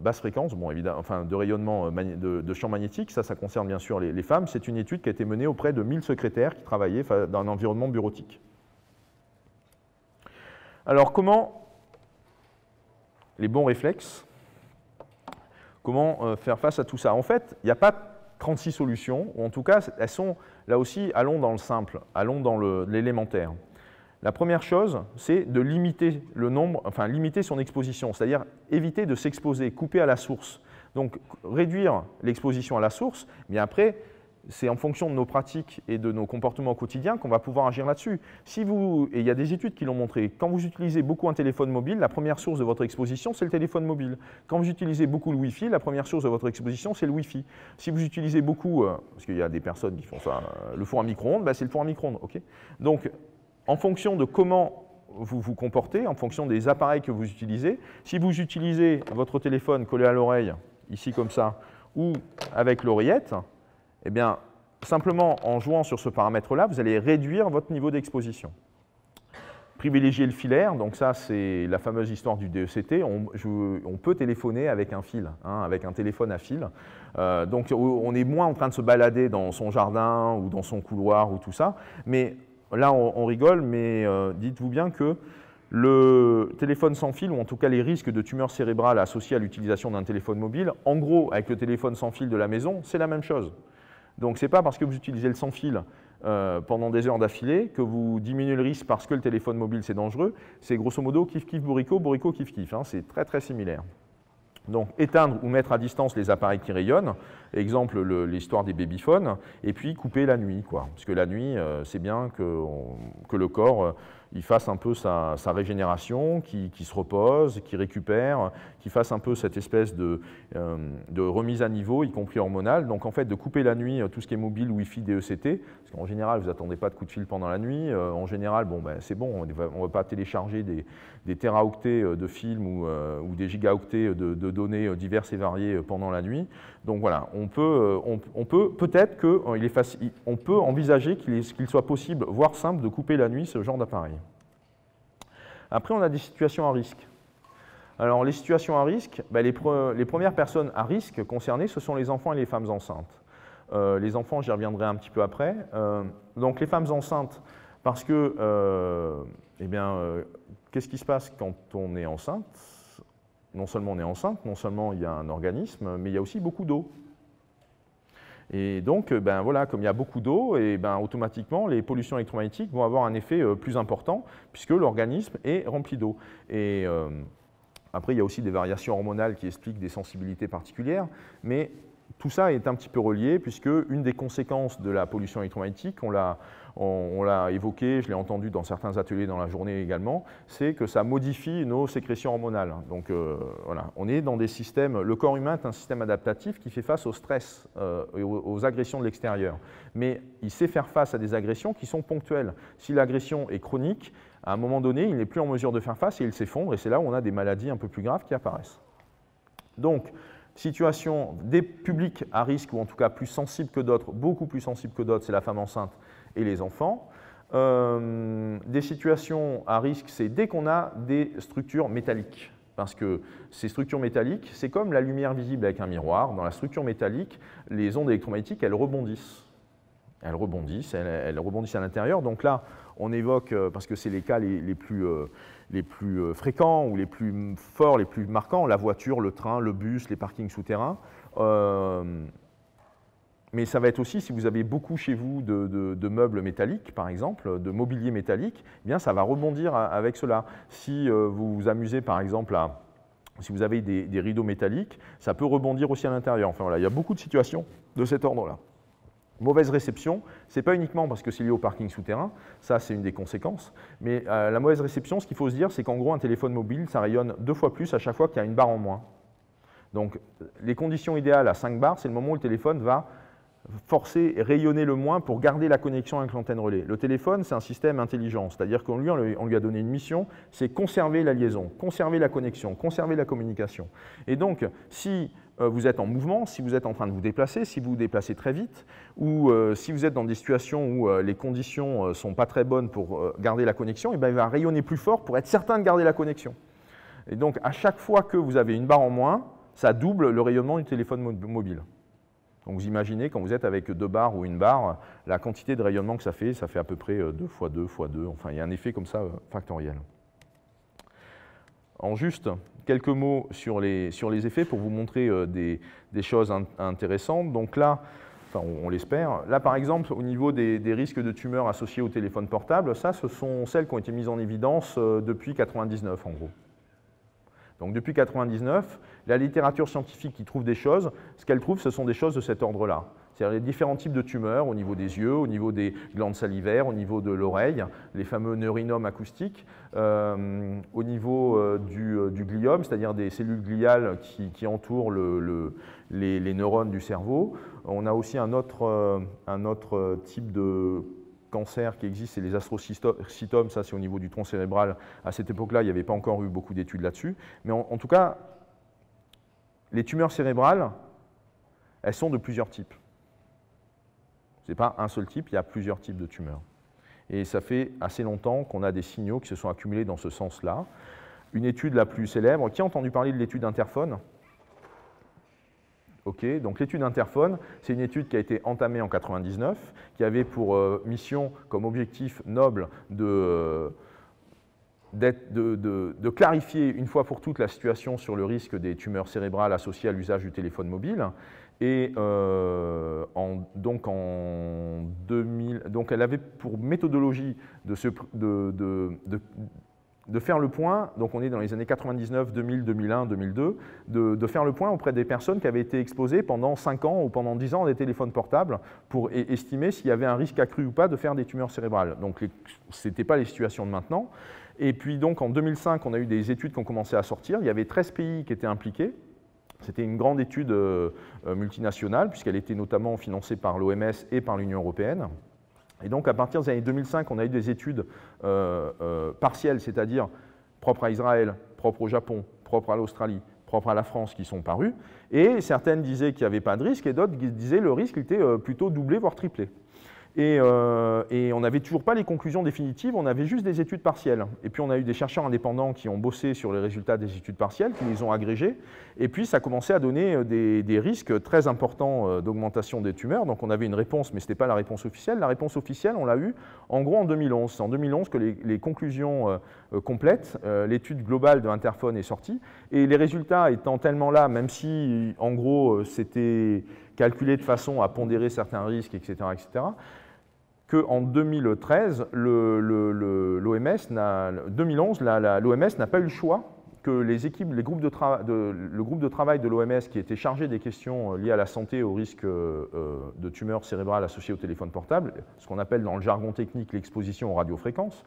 basse fréquence, bon, évidemment, enfin de rayonnement de champ magnétique, ça concerne bien sûr les femmes. C'est une étude qui a été menée auprès de 1000 secrétaires qui travaillaient dans un environnement bureautique. Alors, comment les bons réflexes, comment faire face à tout ça? En fait, il n'y a pas 36 solutions, ou en tout cas, elles sont, là aussi, allons dans le simple, allons dans l'élémentaire. La première chose, c'est de limiter le nombre, enfin limiter son exposition, c'est-à-dire éviter de s'exposer, couper à la source. Donc, réduire l'exposition à la source, mais après, c'est en fonction de nos pratiques et de nos comportements quotidiens qu'on va pouvoir agir là-dessus. Et il y a des études qui l'ont montré, quand vous utilisez beaucoup un téléphone mobile, la première source de votre exposition, c'est le téléphone mobile. Quand vous utilisez beaucoup le Wi-Fi, la première source de votre exposition, c'est le Wi-Fi. Si vous utilisez beaucoup, parce qu'il y a des personnes qui font ça, le four à micro-ondes, c'est le four à micro-ondes. Okay, donc, en fonction de comment vous vous comportez, en fonction des appareils que vous utilisez, si vous utilisez votre téléphone collé à l'oreille, ici comme ça, ou avec l'oreillette, eh bien, simplement en jouant sur ce paramètre-là, vous allez réduire votre niveau d'exposition. Privilégier le filaire, donc ça c'est la fameuse histoire du DECT, on peut téléphoner avec un fil, avec un téléphone à fil. Donc on est moins en train de se balader dans son jardin ou dans son couloir ou tout ça, mais là on rigole, mais dites-vous bien que le téléphone sans fil, ou en tout cas les risques de tumeurs cérébrales associés à l'utilisation d'un téléphone mobile, en gros avec le téléphone sans fil de la maison, c'est la même chose. Donc, ce n'est pas parce que vous utilisez le sans-fil pendant des heures d'affilée que vous diminuez le risque parce que le téléphone mobile, c'est dangereux. C'est grosso modo kiff-kiff bourricot, bourricot kiff-kiff. C'est très, très similaire. Donc, éteindre ou mettre à distance les appareils qui rayonnent. Exemple, l'histoire des babyphones. Et puis, couper la nuit, quoi. Parce que la nuit, c'est bien que le corps il fasse un peu sa régénération, qu'il se repose, qu'il récupère, qu'il fasse un peu cette espèce de remise à niveau, y compris hormonale. Donc en fait, de couper la nuit tout ce qui est mobile, Wi-Fi, DECT, parce qu'en général, vous n'attendez pas de coup de fil pendant la nuit. En général, bon, ben, c'est bon, on ne va pas télécharger des téraoctets de films ou des gigaoctets de données diverses et variées pendant la nuit. Donc voilà, on peut peut-être qu'on peut envisager qu'il soit possible, voire simple, de couper la nuit ce genre d'appareil. Après, on a des situations à risque. Alors, les situations à risque, ben, les premières personnes à risque concernées, ce sont les enfants et les femmes enceintes. Les enfants, j'y reviendrai un petit peu après. Donc, les femmes enceintes, parce que, qu'est-ce qui se passe quand on est enceinte? Non seulement on est enceinte, non seulement il y a un organisme, mais il y a aussi beaucoup d'eau. Et donc, ben voilà, comme il y a beaucoup d'eau, et ben automatiquement, les pollutions électromagnétiques vont avoir un effet plus important, puisque l'organisme est rempli d'eau. Et après, il y a aussi des variations hormonales qui expliquent des sensibilités particulières, mais tout ça est un petit peu relié, puisque une des conséquences de la pollution électromagnétique, on l'a évoqué, je l'ai entendu dans certains ateliers dans la journée également, c'est que ça modifie nos sécrétions hormonales. Donc voilà, on est dans des systèmes, le corps humain est un système adaptatif qui fait face au stress et aux agressions de l'extérieur. Mais il sait faire face à des agressions qui sont ponctuelles. Si l'agression est chronique, à un moment donné, il n'est plus en mesure de faire face et il s'effondre, et c'est là où on a des maladies un peu plus graves qui apparaissent. Donc, situation des publics à risque, ou en tout cas plus sensibles que d'autres, beaucoup plus sensibles que d'autres, c'est la femme enceinte et les enfants. Des situations à risque, c'est dès qu'on a des structures métalliques. Parce que ces structures métalliques, c'est comme la lumière visible avec un miroir. Dans la structure métallique, les ondes électromagnétiques, elles rebondissent. Elles rebondissent à l'intérieur. Donc là, on évoque, parce que c'est les cas les plus fréquents ou les plus forts, les plus marquants, la voiture, le train, le bus, les parkings souterrains. Mais ça va être aussi, si vous avez beaucoup chez vous de meubles métalliques, par exemple, de mobilier métallique, eh bien ça va rebondir avec cela. Si vous vous amusez, par exemple, si vous avez des rideaux métalliques, ça peut rebondir aussi à l'intérieur. Enfin voilà, il y a beaucoup de situations de cet ordre-là. Mauvaise réception, ce n'est pas uniquement parce que c'est lié au parking souterrain, ça c'est une des conséquences, mais la mauvaise réception, ce qu'il faut se dire, c'est qu'en gros un téléphone mobile, ça rayonne 2 fois plus à chaque fois qu'il y a une barre en moins. Donc les conditions idéales à 5 barres, c'est le moment où le téléphone va forcer et rayonner le moins pour garder la connexion avec l'antenne relais. Le téléphone, c'est un système intelligent, c'est-à-dire qu'on lui a donné une mission, c'est conserver la liaison, conserver la connexion, conserver la communication. Et donc, si vous êtes en mouvement, si vous êtes en train de vous déplacer, si vous vous déplacez très vite, ou si vous êtes dans des situations où les conditions ne sont pas très bonnes pour garder la connexion, et bien, il va rayonner plus fort pour être certain de garder la connexion. Et donc, à chaque fois que vous avez une barre en moins, ça double le rayonnement du téléphone mobile. Donc vous imaginez, quand vous êtes avec 2 barres ou une barre, la quantité de rayonnement que ça fait à peu près 2 fois 2 fois 2, enfin il y a un effet comme ça factoriel. En juste quelques mots sur les effets pour vous montrer des choses intéressantes. Donc là, enfin on l'espère, là par exemple au niveau des risques de tumeurs associés au téléphone portable, ça ce sont celles qui ont été mises en évidence depuis 1999 en gros. Donc depuis 1999, la littérature scientifique qui trouve des choses, ce qu'elle trouve, ce sont des choses de cet ordre-là. C'est-à-dire les différents types de tumeurs au niveau des yeux, au niveau des glandes salivaires, au niveau de l'oreille, les fameux neurinomes acoustiques, au niveau du gliome, c'est-à-dire des cellules gliales qui entourent les neurones du cerveau. On a aussi un autre type de cancer qui existe, c'est les astrocytomes, ça c'est au niveau du tronc cérébral. À cette époque-là, il n'y avait pas encore eu beaucoup d'études là-dessus. Mais en tout cas, les tumeurs cérébrales, elles sont de plusieurs types. Ce n'est pas un seul type, il y a plusieurs types de tumeurs. Et ça fait assez longtemps qu'on a des signaux qui se sont accumulés dans ce sens-là. Une étude la plus célèbre, qui a entendu parler de l'étude Interphone? Ok, donc l'étude Interphone, c'est une étude qui a été entamée en 1999, qui avait pour mission, comme objectif noble, de clarifier une fois pour toutes la situation sur le risque des tumeurs cérébrales associées à l'usage du téléphone mobile. Et donc elle avait pour méthodologie de de faire le point, donc on est dans les années 99, 2000, 2001, 2002, de faire le point auprès des personnes qui avaient été exposées pendant 5 ans ou pendant 10 ans à des téléphones portables pour estimer s'il y avait un risque accru ou pas de faire des tumeurs cérébrales. Donc ce n'était pas les situations de maintenant. Et puis donc en 2005, on a eu des études qui ont commencé à sortir. Il y avait 13 pays qui étaient impliqués. C'était une grande étude multinationale, puisqu'elle était notamment financée par l'OMS et par l'Union européenne. Et donc, à partir des années 2005, on a eu des études partielles, c'est-à-dire propres à Israël, propres au Japon, propres à l'Australie, propres à la France, qui sont parues. Et certaines disaient qu'il n'y avait pas de risque, et d'autres disaient que le risque était plutôt doublé, voire triplé. Et on n'avait toujours pas les conclusions définitives, on avait juste des études partielles. Et puis on a eu des chercheurs indépendants qui ont bossé sur les résultats des études partielles, qui les ont agrégés, et puis ça commençait à donner des risques très importants d'augmentation des tumeurs. Donc on avait une réponse, mais ce n'était pas la réponse officielle. La réponse officielle, on l'a eue en gros en 2011. C'est en 2011 que les conclusions complètes, l'étude globale de Interphone est sortie, et les résultats étant tellement là, même si en gros c'était calculé de façon à pondérer certains risques, etc., qu'en 2013, l'OMS n'a pas eu le choix, que les équipes, le groupe de travail de l'OMS qui était chargé des questions liées à la santé, au risque de tumeurs cérébrales associées au téléphone portable, ce qu'on appelle dans le jargon technique l'exposition aux radiofréquences,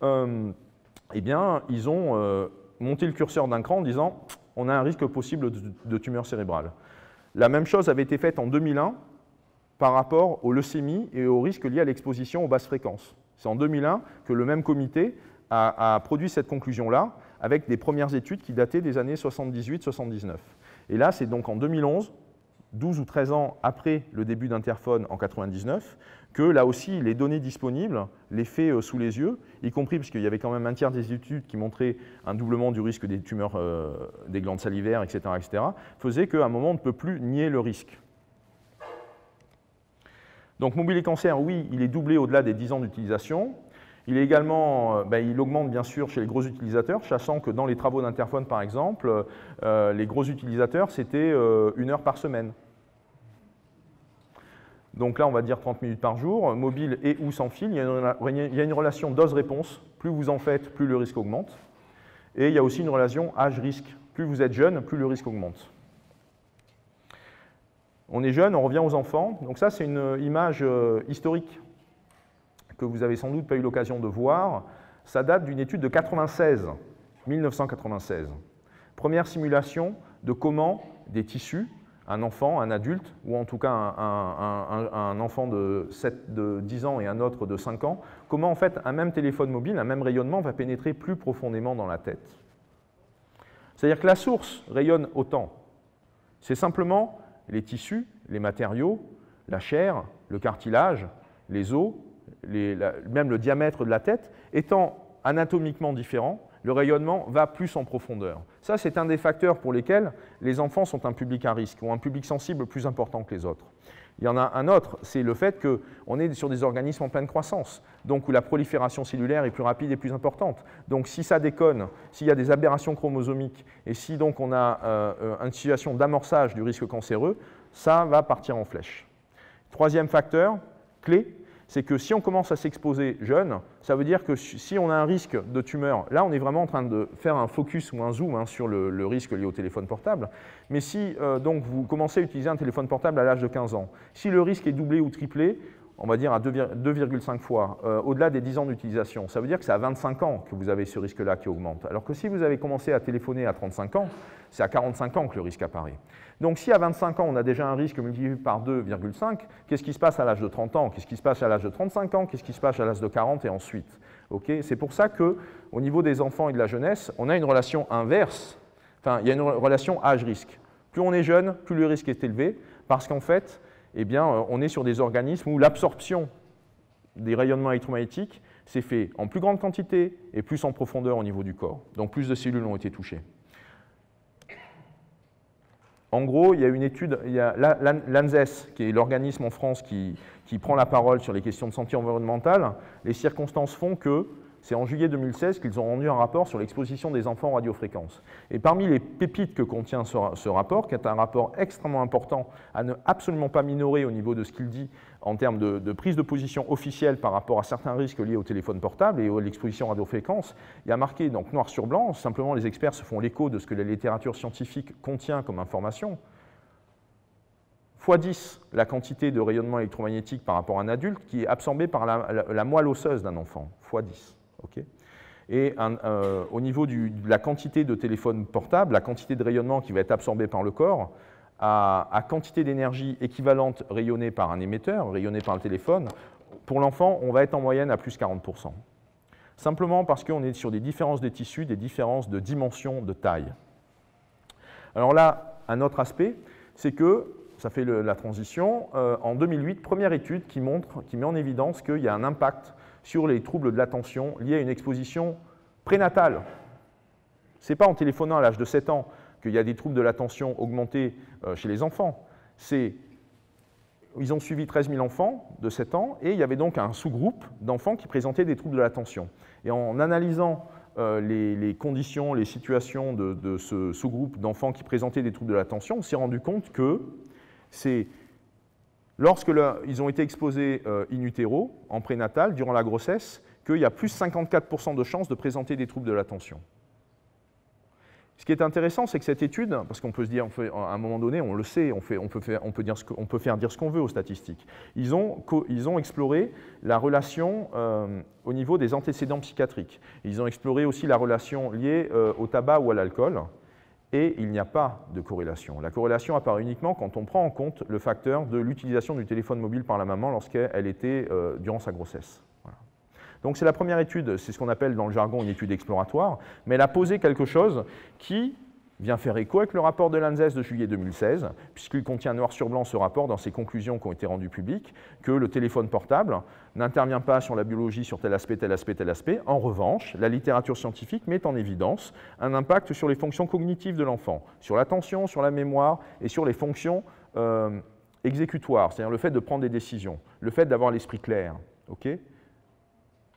eh bien, ils ont monté le curseur d'un cran en disant « on a un risque possible de tumeur cérébrale ». La même chose avait été faite en 2001 par rapport aux leucémies et aux risques liés à l'exposition aux basses fréquences. C'est en 2001 que le même comité a produit cette conclusion-là avec des premières études qui dataient des années 78-79. Et là, c'est donc en 2011, 12 ou 13 ans après le début d'Interphone en 1999, que là aussi, les données disponibles, les faits sous les yeux, y compris parce qu'il y avait quand même un tiers des études qui montraient un doublement du risque des tumeurs des glandes salivaires, etc., faisaient qu'à un moment, on ne peut plus nier le risque. Donc Mobile et Cancer, oui, il est doublé au-delà des 10 ans d'utilisation. Il est également, il augmente bien sûr chez les gros utilisateurs, sachant que dans les travaux d'Interphone, par exemple, les gros utilisateurs, c'était 1 heure par semaine. Donc là, on va dire 30 minutes par jour, mobile et ou sans fil. Il y a une relation dose-réponse. Plus vous en faites, plus le risque augmente. Et il y a aussi une relation âge-risque. Plus vous êtes jeune, plus le risque augmente. On est jeune, on revient aux enfants. Donc ça, c'est une image historique que vous avez sans doute pas eu l'occasion de voir. Ça date d'une étude de 1996. Première simulation de comment des tissus, un enfant, un adulte, ou en tout cas un enfant de 10 ans et un autre de 5 ans, comment en fait un même téléphone mobile, un même rayonnement va pénétrer plus profondément dans la tête. C'est-à-dire que la source rayonne autant. C'est simplement les tissus, les matériaux, la chair, le cartilage, les os, même le diamètre de la tête, étant anatomiquement différents, le rayonnement va plus en profondeur. Ça, c'est un des facteurs pour lesquels les enfants sont un public à risque, ou un public sensible plus important que les autres. Il y en a un autre, c'est le fait qu'on est sur des organismes en pleine croissance, donc où la prolifération cellulaire est plus rapide et plus importante. Donc si ça déconne, s'il y a des aberrations chromosomiques, et si donc on a une situation d'amorçage du risque cancéreux, ça va partir en flèche. Troisième facteur, clé, c'est que si on commence à s'exposer jeune, ça veut dire que si on a un risque de tumeur, là on est vraiment en train de faire un focus ou un zoom sur le risque lié au téléphone portable, mais si donc vous commencez à utiliser un téléphone portable à l'âge de 15 ans, si le risque est doublé ou triplé, on va dire à 2,5 fois, au-delà des 10 ans d'utilisation, ça veut dire que c'est à 25 ans que vous avez ce risque-là qui augmente. Alors que si vous avez commencé à téléphoner à 35 ans, c'est à 45 ans que le risque apparaît. Donc si à 25 ans, on a déjà un risque multiplié par 2,5, qu'est-ce qui se passe à l'âge de 30 ans? Qu'est-ce qui se passe à l'âge de 35 ans? Qu'est-ce qui se passe à l'âge de 40 et ensuite? C'est pour ça qu'au niveau des enfants et de la jeunesse, on a une relation inverse, enfin, il y a une relation âge-risque. Plus on est jeune, plus le risque est élevé, parce qu'en fait, on est sur des organismes où l'absorption des rayonnements électromagnétiques s'est fait en plus grande quantité et plus en profondeur au niveau du corps. Donc plus de cellules ont été touchées. En gros, il y a une étude, il y a l'ANSES, qui est l'organisme en France qui prend la parole sur les questions de santé environnementale. Les circonstances font que c'est en juillet 2016 qu'ils ont rendu un rapport sur l'exposition des enfants aux radiofréquences. Et parmi les pépites que contient ce rapport, qui est un rapport extrêmement important à ne absolument pas minorer au niveau de ce qu'il dit en termes de prise de position officielle par rapport à certains risques liés au téléphone portable et à l'exposition aux radiofréquences, il y a marqué donc noir sur blanc, simplement les experts se font l'écho de ce que la littérature scientifique contient comme information, x10 la quantité de rayonnement électromagnétique par rapport à un adulte qui est absorbée par la moelle osseuse d'un enfant, x10. Okay. Et au niveau de la quantité de téléphone portable, la quantité de rayonnement qui va être absorbée par le corps, à quantité d'énergie équivalente rayonnée par un émetteur, rayonnée par le téléphone, pour l'enfant, on va être en moyenne à plus 40%. Simplement parce qu'on est sur des différences des tissus, des différences de dimension, de taille. Alors là, un autre aspect, c'est que ça fait la transition. En 2008, première étude qui met en évidence qu'il y a un impact sur les troubles de l'attention liés à une exposition prénatale. Ce n'est pas en téléphonant à l'âge de 7 ans qu'il y a des troubles de l'attention augmentés chez les enfants. Ils ont suivi 13 000 enfants de 7 ans et il y avait donc un sous-groupe d'enfants qui présentaient des troubles de l'attention. Et en analysant les conditions, les situations de ce sous-groupe d'enfants qui présentaient des troubles de l'attention, on s'est rendu compte que c'est lorsqu'ils ont été exposés in utero, en prénatal, durant la grossesse, qu'il y a plus 54% de chances de présenter des troubles de l'attention. Ce qui est intéressant, c'est que cette étude, parce qu'on peut se dire, à un moment donné, on le sait, on peut faire dire ce qu'on veut aux statistiques, ils ont exploré la relation au niveau des antécédents psychiatriques. Ils ont exploré aussi la relation liée au tabac ou à l'alcool. Et il n'y a pas de corrélation. La corrélation apparaît uniquement quand on prend en compte le facteur de l'utilisation du téléphone mobile par la maman lorsqu'elle était durant sa grossesse. Voilà. Donc c'est la première étude, c'est ce qu'on appelle dans le jargon une étude exploratoire, mais elle a posé quelque chose qui vient faire écho avec le rapport de l'ANSES de juillet 2016, puisqu'il contient noir sur blanc ce rapport dans ses conclusions qui ont été rendues publiques, que le téléphone portable n'intervient pas sur la biologie, sur tel aspect, tel aspect, tel aspect. En revanche, la littérature scientifique met en évidence un impact sur les fonctions cognitives de l'enfant, sur l'attention, sur la mémoire et sur les fonctions exécutoires, c'est-à-dire le fait de prendre des décisions, le fait d'avoir l'esprit clair. Okay ?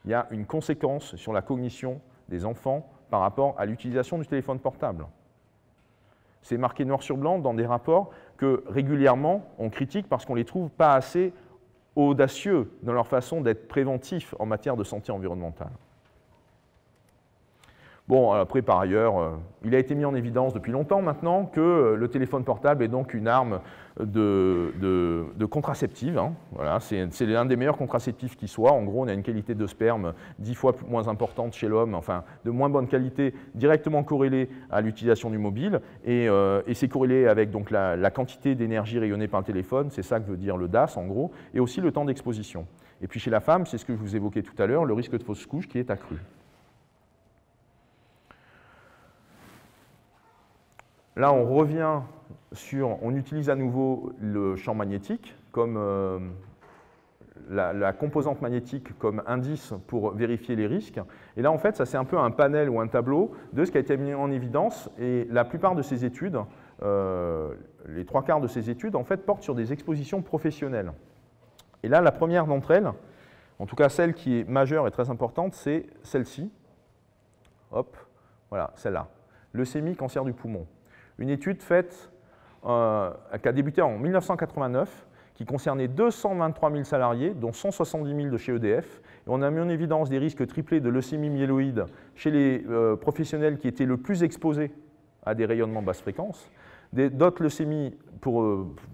Il y a une conséquence sur la cognition des enfants par rapport à l'utilisation du téléphone portable. C'est marqué noir sur blanc dans des rapports que régulièrement on critique parce qu'on ne les trouve pas assez audacieux dans leur façon d'être préventifs en matière de santé environnementale. Bon, après, par ailleurs, il a été mis en évidence depuis longtemps maintenant que le téléphone portable est donc une arme de contraceptive. Hein. Voilà, c'est l'un des meilleurs contraceptifs qui soit. En gros, on a une qualité de sperme 10 fois moins importante chez l'homme, enfin de moins bonne qualité, directement corrélée à l'utilisation du mobile. Et c'est corrélé avec donc, la quantité d'énergie rayonnée par le téléphone, c'est ça que veut dire le DAS en gros, et aussi le temps d'exposition. Et puis chez la femme, c'est ce que je vous évoquais tout à l'heure, le risque de fausse couche qui est accru. Là, on revient on utilise à nouveau le champ magnétique comme la composante magnétique comme indice pour vérifier les risques. Et là, en fait, ça c'est un peu un panel ou un tableau de ce qui a été mis en évidence. Et la plupart de ces études, les 3/4 de ces études, en fait, portent sur des expositions professionnelles. Et là, la première d'entre elles, en tout cas celle qui est majeure et très importante, c'est celle-ci. Hop, voilà, celle-là. Leucémie, cancer du poumon. Une étude faite, qui a débuté en 1989, qui concernait 223 000 salariés, dont 170 000 de chez EDF. Et on a mis en évidence des risques triplés de leucémie myéloïde chez les professionnels qui étaient le plus exposés à des rayonnements basse fréquence, d'autres leucémies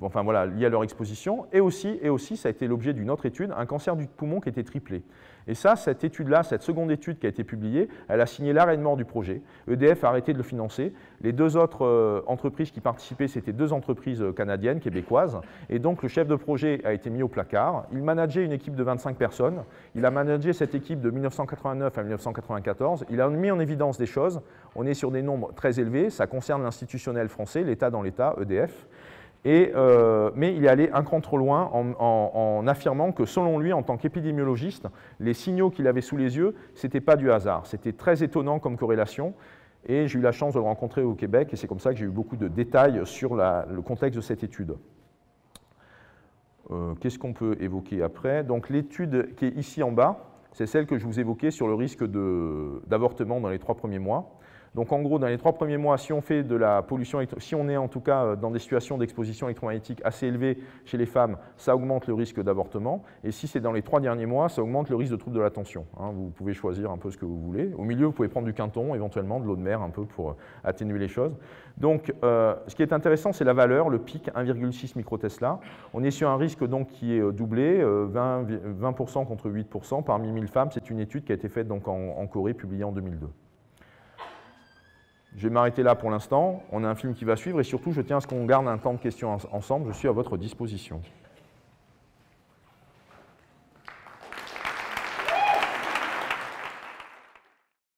enfin, voilà, liées à leur exposition, et aussi, ça a été l'objet d'une autre étude, un cancer du poumon qui était triplé. Et ça, cette étude-là, cette seconde étude qui a été publiée, elle a signé l'arrêt de mort du projet. EDF a arrêté de le financer. Les deux autres entreprises qui participaient, c'était deux entreprises canadiennes, québécoises. Et donc, le chef de projet a été mis au placard. Il manageait une équipe de 25 personnes. Il a managé cette équipe de 1989 à 1994. Il a mis en évidence des choses. On est sur des nombres très élevés. Ça concerne l'institutionnel français, l'État dans l'État, EDF. Mais il est allé un cran trop loin en affirmant que, selon lui, en tant qu'épidémiologiste, les signaux qu'il avait sous les yeux, ce n'était pas du hasard. C'était très étonnant comme corrélation. Et j'ai eu la chance de le rencontrer au Québec, et c'est comme ça que j'ai eu beaucoup de détails sur le contexte de cette étude. Qu'est-ce qu'on peut évoquer après? Donc l'étude qui est ici en bas, c'est celle que je vous évoquais sur le risque d'avortement dans les 3 premiers mois. Donc en gros, dans les 3 premiers mois, si on fait de la pollution, si on est en tout cas dans des situations d'exposition électromagnétique assez élevées chez les femmes, ça augmente le risque d'avortement. Et si c'est dans les 3 derniers mois, ça augmente le risque de troubles de l'attention. Vous pouvez choisir un peu ce que vous voulez. Au milieu, vous pouvez prendre du quinton, éventuellement de l'eau de mer, un peu pour atténuer les choses. Donc ce qui est intéressant, c'est la valeur, le pic 1,6 microtesla. On est sur un risque donc qui est doublé, 20% contre 8% parmi 1000 femmes. C'est une étude qui a été faite donc en Corée, publiée en 2002. Je vais m'arrêter là pour l'instant. On a un film qui va suivre et surtout, je tiens à ce qu'on garde un temps de questions ensemble. Je suis à votre disposition.